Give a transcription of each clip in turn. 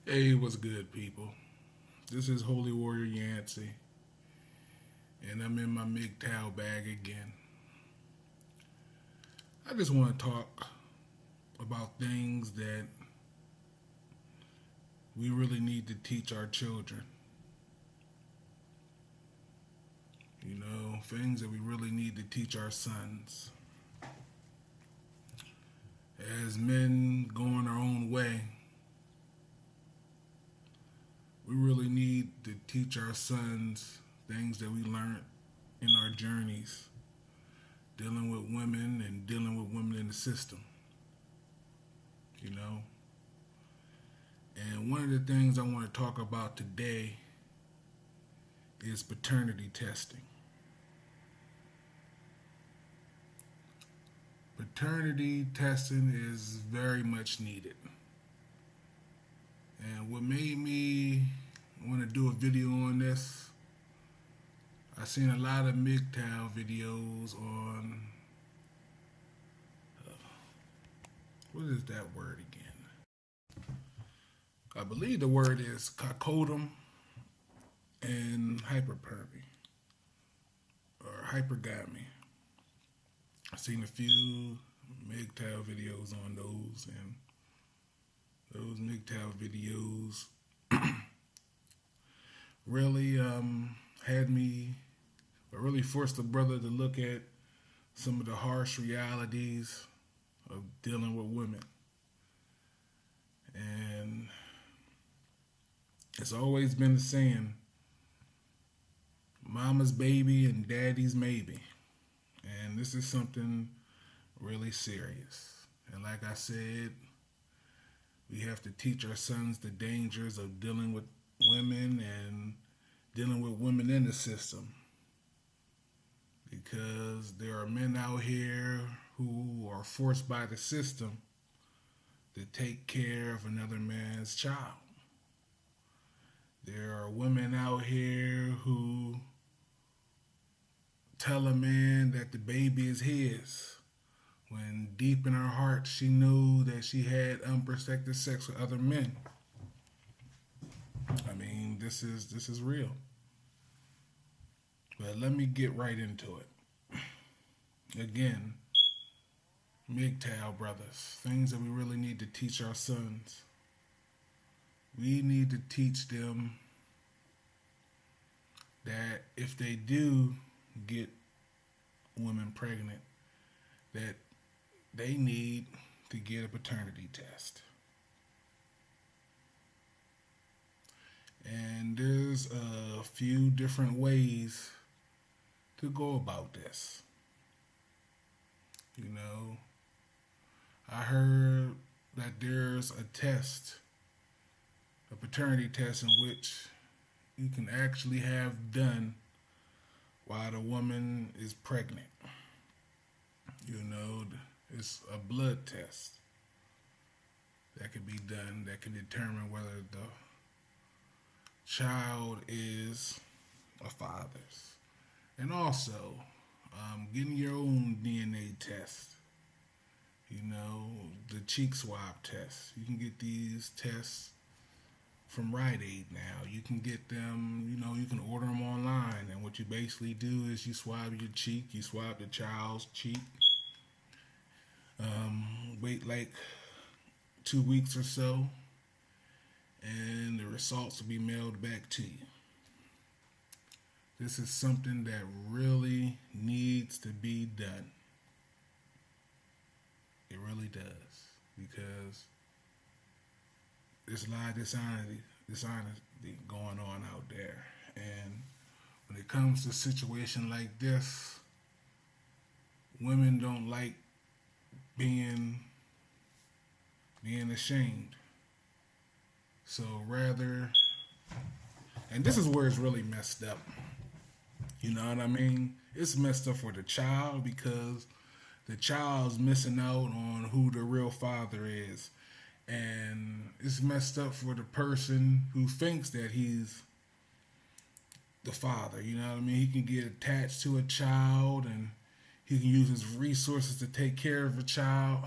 Hey, what's good, people? This is Holy Warrior Yancey, and I'm in my MGTOW bag again. I just want to talk about things that we really need to teach our children. Things that we really need to teach our sons. As men going our own way, we really need to teach our sons things that we learned in our journeys dealing with women and dealing with women in the system. You know, and one of the things I want to talk about today is paternity testing. Paternity testing is very much needed. And what made me want to do a video on this, I've seen a lot of MGTOW videos on, what is that word again? I believe the word is cocodum and hyperpermy or hypergamy. I've seen a few MGTOW videos on those, and those MGTOW videos really had me, or really forced a brother to look at some of the harsh realities of dealing with women. And it's always been the saying, mama's baby and daddy's maybe. And this is something really serious. And like I said, we have to teach our sons the dangers of dealing with women and dealing with women in the system. Because there are men out here who are forced by the system to take care of another man's child. There are women out here who tell a man that the baby is his, when deep in her heart she knew that she had unprotected sex with other men. I mean, this is real. But let me get right into it. Again, MGTOW brothers, things that we really need to teach our sons. We need to teach them that if they do get women pregnant, that they need to get a paternity test. And there's a few different ways to go about this. I heard that there's a test, a paternity test, in which you can actually have done while the woman is pregnant. It's a blood test that can be done that can determine whether the child is a father's. And also, getting your own DNA test. The cheek swab test. You can get these tests from Rite Aid now. You can get them, you can order them online. And what you basically do is you swab your cheek, you swab the child's cheek. Wait like 2 weeks or so, and the results will be mailed back to you. This is something that really needs to be done. It really does, because there's a lot of dishonesty going on out there. And when it comes to a situation like this, women don't like being ashamed. So rather, and this is where it's really messed up. You know what I mean? It's messed up for the child, because the child's missing out on who the real father is. And it's messed up for the person who thinks that he's the father. You know what I mean? He can get attached to a child, and he can use his resources to take care of a child,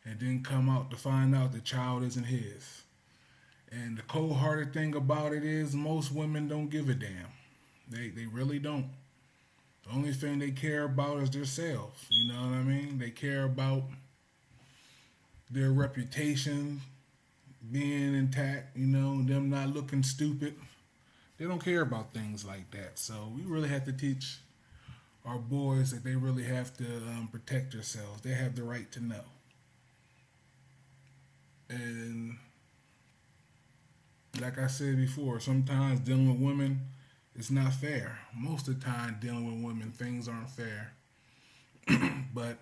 and then come out to find out the child isn't his. And the cold-hearted thing about it is most women don't give a damn. They really don't. The only thing they care about is themselves. You know what I mean? They care about their reputation being intact, them not looking stupid. They don't care about things like that. So we really have to teach our boys that they really have to protect themselves. They have the right to know. And like I said before, sometimes dealing with women is not fair. Most of the time dealing with women, things aren't fair. But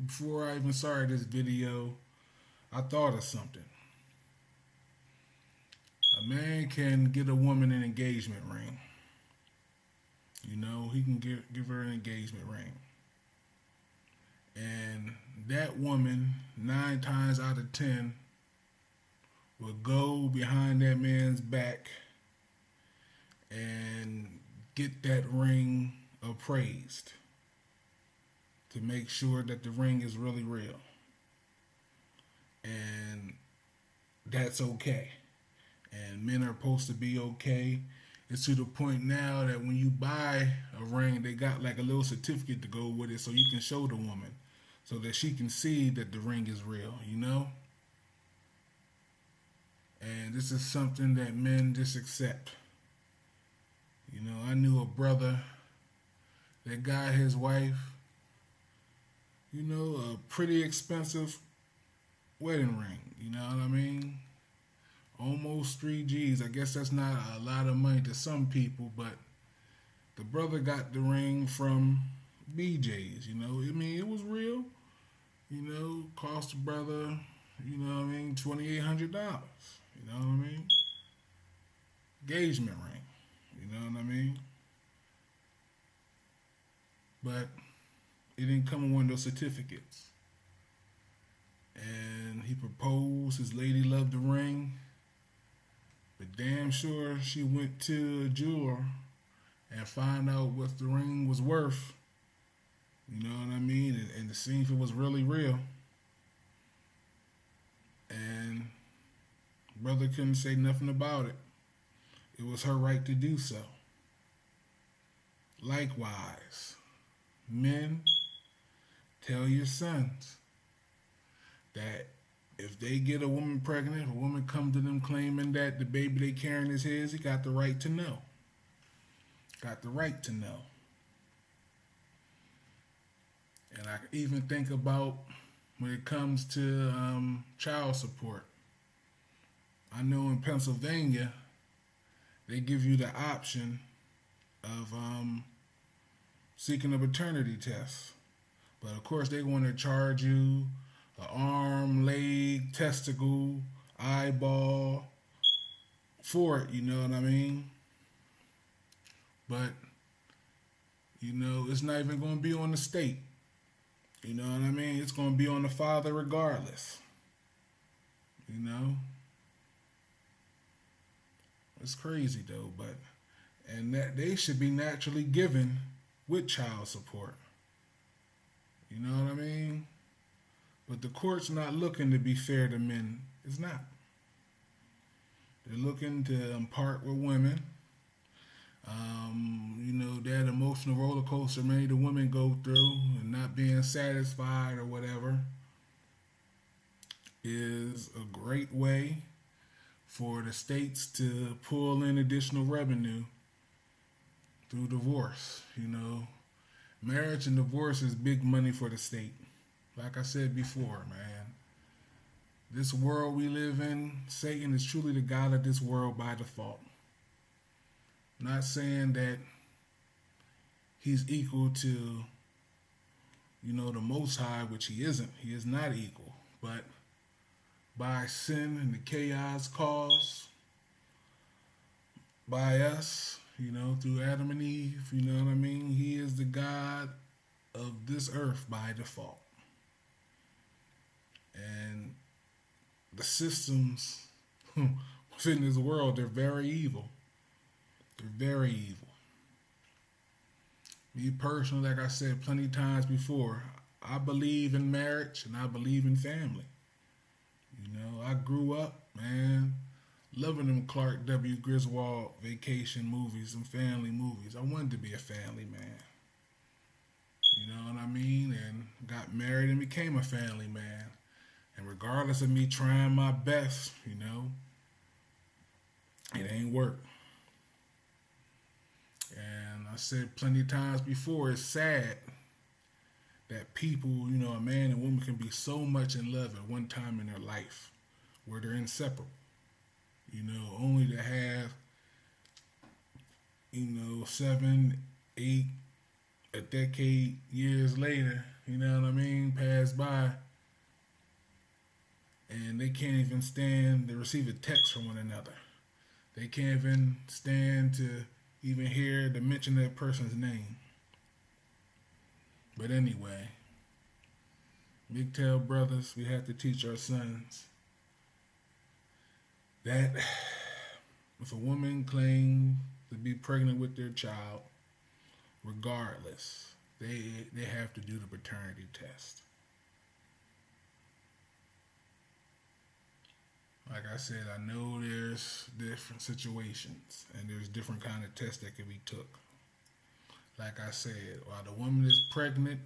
before I even started this video, I thought of something. A man can get a woman an engagement ring. He can give her an engagement ring. And that woman, 9 times out of 10, will go behind that man's back and get that ring appraised to make sure that the ring is really real. And that's okay. And men are supposed to be okay. It's to the point now that when you buy a ring, they got like a little certificate to go with it so you can show the woman so that she can see that the ring is real, And this is something that men just accept. I knew a brother that got his wife, a pretty expensive wedding ring. You know what I mean? Almost 3 G's. I guess that's not a lot of money to some people, but the brother got the ring from BJ's. It was real. Cost the brother, $2,800. You know what I mean? Engagement ring. You know what I mean? But it didn't come with one of those certificates. And he proposed. His lady loved the ring. But damn sure she went to a jeweler and found out what the ring was worth. You know what I mean? And to see if it was really real. And brother couldn't say nothing about it. It was her right to do so. Likewise, men, tell your sons that if they get a woman pregnant, if a woman comes to them claiming that the baby they carrying is his, he got the right to know. Got the right to know. And I even think about when it comes to child support. I know in Pennsylvania, they give you the option of seeking a paternity test. But of course, they want to charge you an arm, leg, testicle, eyeball for it, you know what I mean? But, it's not even going to be on the state. You know what I mean? It's going to be on the father regardless. It's crazy though, and that they should be naturally given with child support. You know what I mean? But the court's not looking to be fair to men. It's not. They're looking to part with women. That emotional roller coaster many of the women go through and not being satisfied or whatever is a great way for the states to pull in additional revenue through divorce. Marriage and divorce is big money for the state. Like I said before, man, this world we live in, Satan is truly the God of this world by default. Not saying that he's equal to, the Most High, which he isn't. He is not equal. But by sin and the chaos caused by us, through Adam and Eve, you know what I mean? He is the God of this earth by default. And the systems within this world, they're very evil. They're very evil. Me personally, like I said plenty of times before, I believe in marriage and I believe in family. I grew up, man, loving them Clark W. Griswold vacation movies and family movies. I wanted to be a family man. You know what I mean? And got married and became a family man. And regardless of me trying my best, it ain't work. And I said plenty of times before, it's sad that people, a man and woman can be so much in love at one time in their life where they're inseparable. Only to have, 7, 8, a decade, years later, pass by, and they can't even stand to receive a text from one another. They can't even stand to even hear the mention of that person's name. But anyway, MGTOW brothers, we have to teach our sons that if a woman claims to be pregnant with their child, regardless, they have to do the paternity test. Like I said, I know there's different situations and there's different kind of tests that can be took. Like I said, while the woman is pregnant,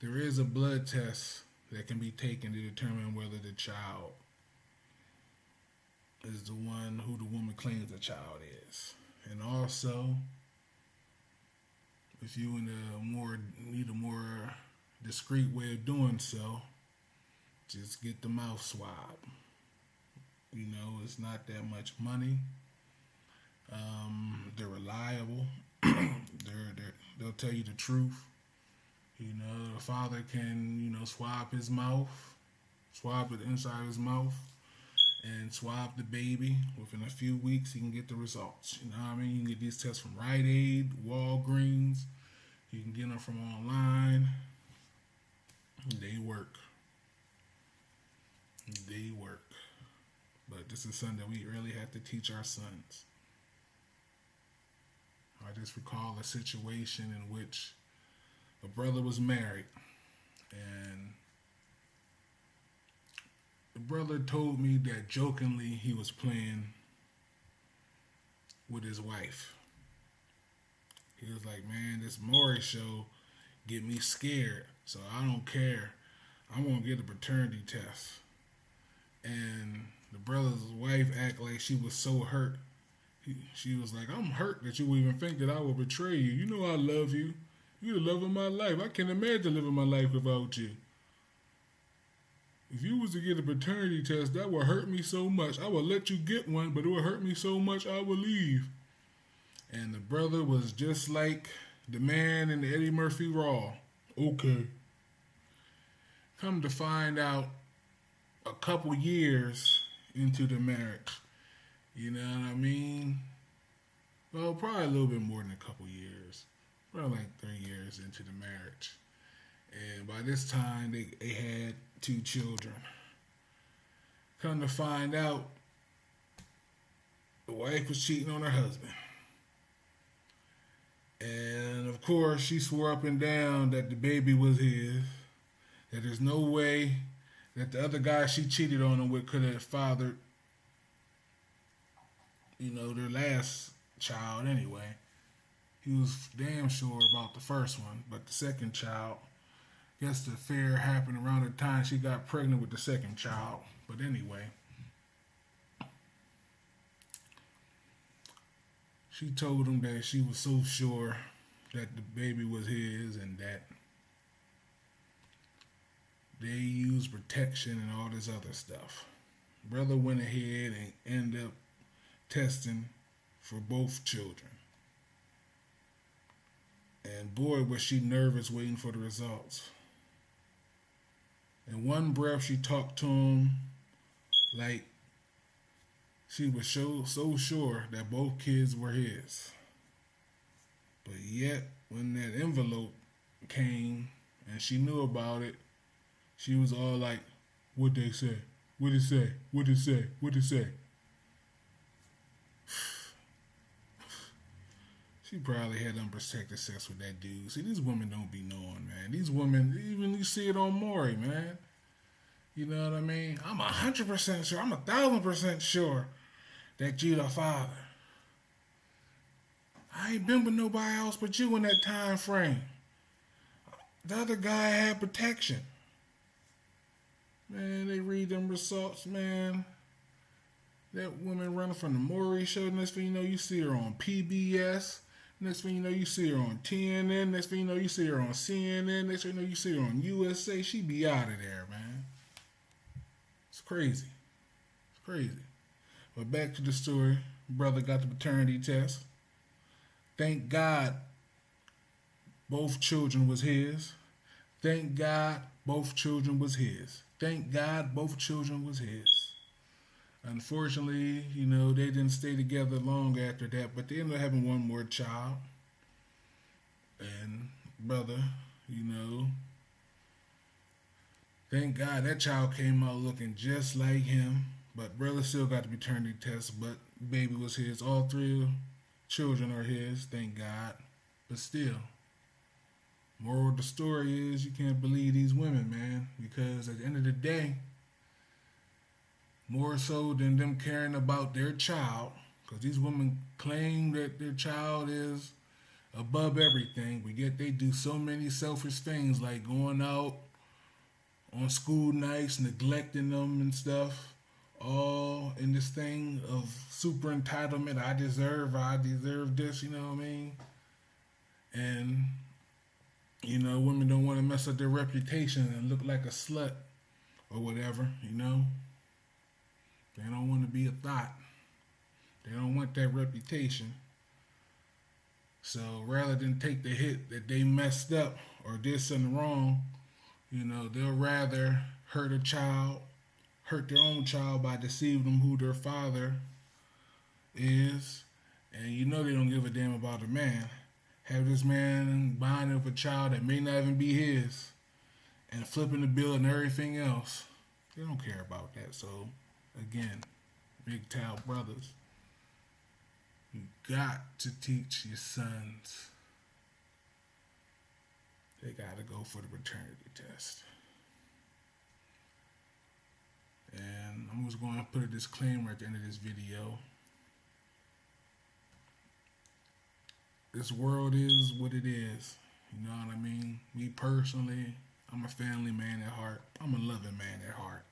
there is a blood test that can be taken to determine whether the child is the one who the woman claims the child is. And also, if you need a more discreet way of doing so, just get the mouth swab. It's not that much money. They're reliable. They'll tell you the truth. The father can, swab his mouth, swab the inside of his mouth, and swab the baby. Within a few weeks, he can get the results. You can get these tests from Rite Aid, Walgreens. You can get them from online. They work. They work. But this is something that we really have to teach our sons. I just recall a situation in which a brother was married, and the brother told me that jokingly he was playing with his wife. He was like, man, this Maury show get me scared, so I don't care. I'm going to get a paternity test. And the brother's wife acted like she was so hurt. She was like, I'm hurt that you would even think that I would betray you. You know I love you. You're the love of my life. I can't imagine living my life without you. If you was to get a paternity test, that would hurt me so much. I would let you get one, but it would hurt me so much I would leave. And the brother was just like the man in the Eddie Murphy Raw. Okay. Come to find out, a couple years into the marriage, you know what I mean? Well, probably a little bit more than a couple years. Probably like 3 years into the marriage. And by this time, they had 2 children. Come to find out, the wife was cheating on her husband. And of course, she swore up and down that the baby was his, that there's no way that the other guy she cheated on him with could have fathered, their last child anyway. He was damn sure about the first one, but the second child, I guess the affair happened around the time she got pregnant with the second child. But anyway, she told him that she was so sure that the baby was his and that they used protection and all this other stuff. Brother went ahead and ended up testing for both children. And boy, was she nervous waiting for the results. In one breath, she talked to him like she was so sure that both kids were his. But yet, when that envelope came and she knew about it, she was all like, what'd they say? What'd it say? What'd it say? What'd it say? She probably had unprotected sex with that dude. See, these women don't be knowing, man. These women, even you see it on Maury, man. You know what I mean? I'm 100% sure. I'm 1,000% sure that you the father. I ain't been with nobody else but you in that time frame. The other guy had protection. Man, they read them results, man. That woman running from the Maury show. Next thing you know, you see her on PBS. Next thing you know, you see her on TNN. Next thing you know, you see her on CNN. Next thing you know, you see her on USA. She be out of there, man. It's crazy. It's crazy. But back to the story. Brother got the paternity test. Thank God both children was his. Thank God both children was his. Thank God both children was his. Unfortunately, they didn't stay together long after that, but they ended up having one more child. And brother, thank God that child came out looking just like him. But brother still got the paternity test, but baby was his. All three children are his, thank God. But still, moral of the story is you can't believe these women, man, because at the end of the day, more so than them caring about their child, because these women claim that their child is above everything, but yet they do so many selfish things like going out on school nights, neglecting them and stuff, all in this thing of super entitlement. I deserve this, you know what I mean? And, women don't want to mess up their reputation and look like a slut or whatever, They don't want to be a thought. They don't want that reputation. So rather than take the hit that they messed up or did something wrong, they'll rather hurt their own child by deceiving them who their father is. And they don't give a damn about the man. Have this man bonding with a child that may not even be his and flipping the bill and everything else. They don't care about that. So, again, MGTOW brothers, you got to teach your sons. They got to go for the paternity test. And I'm just going to put a disclaimer at the end of this video. This world is what it is. You know what I mean? Me personally, I'm a family man at heart. I'm a loving man at heart.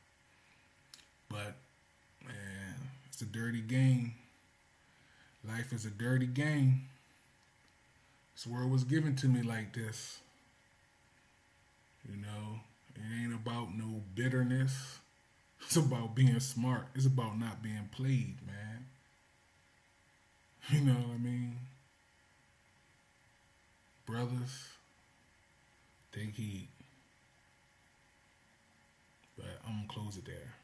But, man, it's a dirty game. Life is a dirty game. This world was given to me like this. It ain't about no bitterness. It's about being smart. It's about not being played, man. You know what I mean? Brothers, take heed. But I'm going to close it there.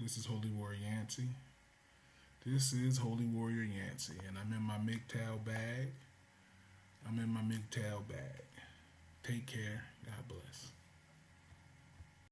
This is Holy Warrior Yancey. This is Holy Warrior Yancey. And I'm in my MGTOW bag. Take care. God bless.